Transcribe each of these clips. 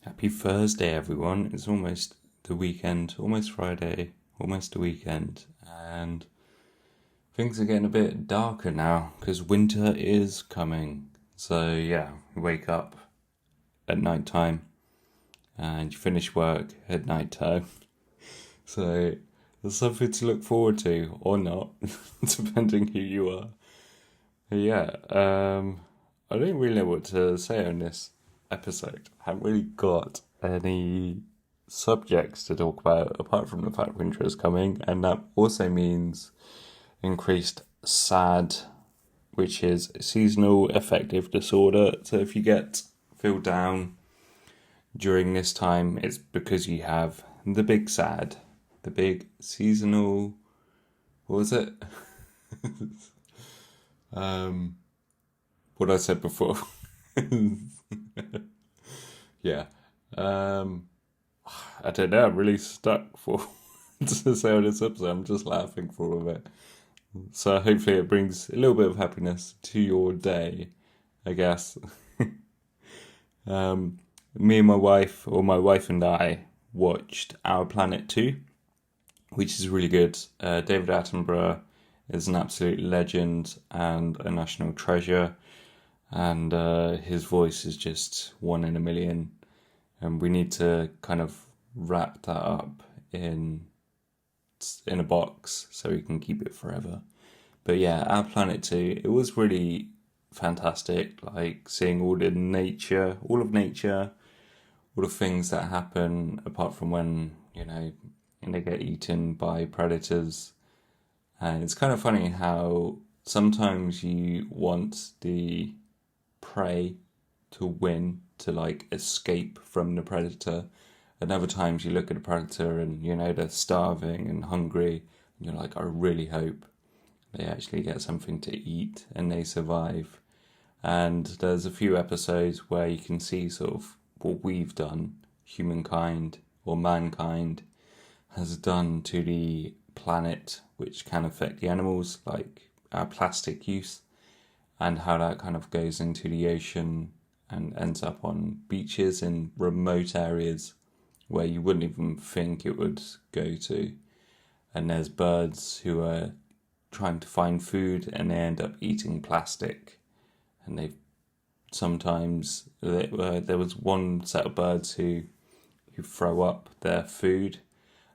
Happy Thursday, everyone. It's almost the weekend, almost Friday, almost the weekend, and things are getting a bit darker now because winter is coming. So, yeah, you wake up at night time and you finish work at night time. So, there's something to look forward to or not, depending who you are. But yeah, I don't really know what to say on this episode. I haven't really got any subjects to talk about apart from the fact winter is coming, and that also means increased SAD, which is seasonal affective disorder. So if you feel down during this time, it's because you have the big SAD, the big seasonal. What was it? What I said before. Yeah. Um, I don't know. I'm really stuck for to say on this episode. I'm just laughing for all of it. So hopefully it brings a little bit of happiness to your day, I guess. Um, Me and my wife, or my wife and I, watched Our Planet 2, which is really good. David Attenborough is an absolute legend and a national treasure, and his voice is just one in a million. And we need to kind of wrap that up in a box so we can keep it forever. But yeah, Our Planet 2, it was really fantastic, like seeing all of nature, all the things that happen apart from when, they get eaten by predators. And it's kind of funny how sometimes you want the prey to win, to like escape from the predator. And other times you look at a predator and they're starving and hungry, and you're like, I really hope they actually get something to eat and they survive. And there's a few episodes where you can see sort of what we've done, humankind or mankind has done to the planet, which can affect the animals, like our plastic use, and how that kind of goes into the ocean and ends up on beaches in remote areas where you wouldn't even think it would go to. And there's birds who are trying to find food and they end up eating plastic. And there was one set of birds who throw up their food,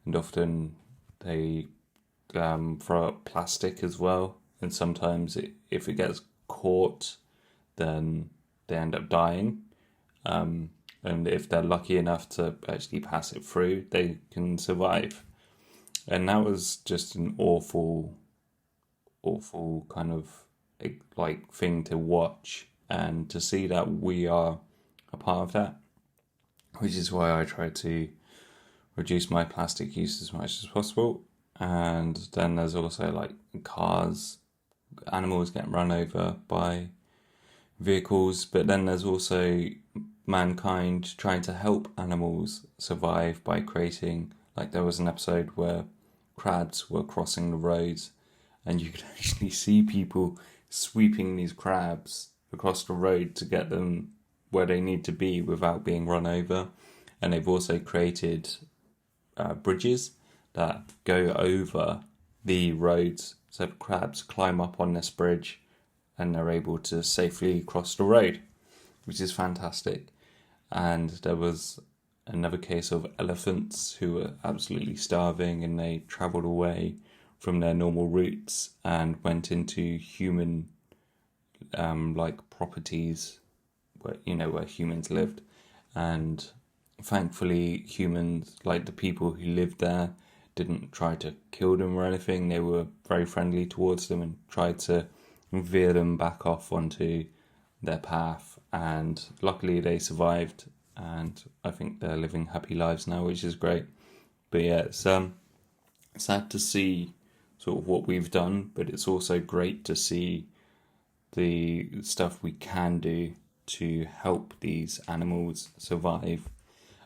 and often they throw up plastic as well. And sometimes if it gets caught, then they end up dying. And if they're lucky enough to actually pass it through, they can survive. And that was just an awful, awful kind of like thing to watch, and to see that we are a part of that, which is why I try to reduce my plastic use as much as possible. And then there's also like cars, animals getting run over by vehicles, but then there's also mankind trying to help animals survive by creating, like there was an episode where crabs were crossing the roads and you could actually see people sweeping these crabs across the road to get them where they need to be without being run over. And they've also created bridges that go over the roads, so crabs climb up on this bridge and they're able to safely cross the road, which is fantastic. And there was another case of elephants who were absolutely starving, and they travelled away from their normal routes and went into human like properties where humans lived. And thankfully humans, like the people who lived there, didn't try to kill them or anything. They were very friendly towards them and tried to veer them back off onto their path, and luckily they survived, and I think they're living happy lives now, which is great. But yeah, it's sad to see sort of what we've done, but it's also great to see the stuff we can do to help these animals survive.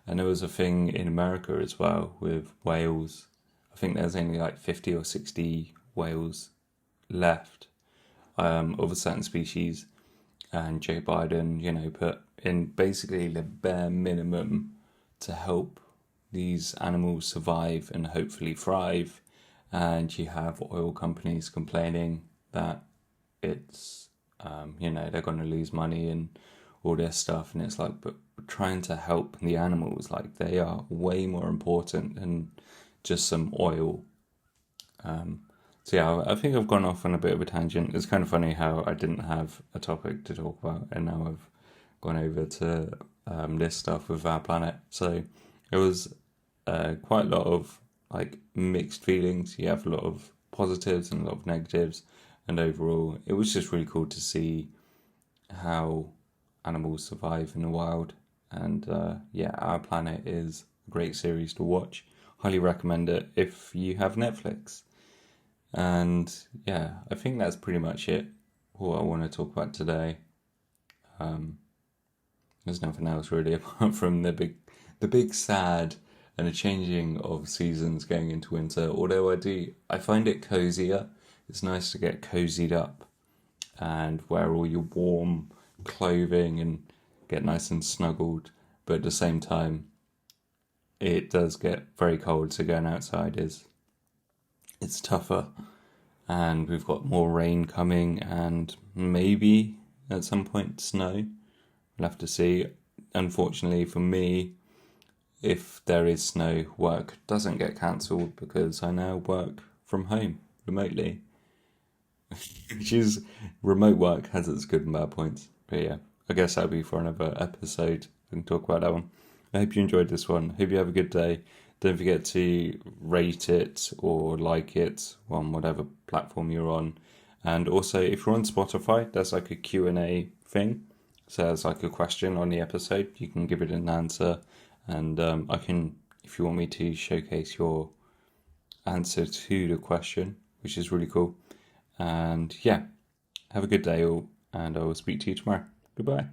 And there was a thing in America as well with whales. I think there's only like 50 or 60 whales left of a certain species, and Joe Biden, put in basically the bare minimum to help these animals survive and hopefully thrive. And you have oil companies complaining that it's, they're going to lose money and all this stuff. And it's like, but we're trying to help the animals. Like, they are way more important than just some oil. So yeah, I think I've gone off on a bit of a tangent. It's kind of funny how I didn't have a topic to talk about, and now I've gone over to this stuff with our planet. So it was quite a lot of like mixed feelings. You have a lot of positives and a lot of negatives, and overall, it was just really cool to see how animals survive in the wild. And yeah, Our Planet is a great series to watch. Highly recommend it if you have Netflix. And yeah, I think that's pretty much it. What I want to talk about today. There's nothing else really apart from the big sad and a changing of seasons going into winter. Although I find it cozier. It's nice to get cozied up and wear all your warm clothing and get nice and snuggled. But at the same time, it does get very cold, so going outside is it's tougher. And we've got more rain coming, and maybe at some point snow. We'll have to see. Unfortunately for me, if there is snow, work doesn't get cancelled because I now work from home remotely. Which is remote work has its good and bad points. But yeah, I guess that'll be for another episode. We can talk about that one. I hope you enjoyed this one. Hope you have a good day. Don't forget to rate it or like it on whatever platform you're on. And also, if you're on Spotify, there's like a Q&A thing. So there's like a question on the episode. You can give it an answer. And I can, if you want me to, showcase your answer to the question, which is really cool. And yeah, have a good day all, and I will speak to you tomorrow. Goodbye.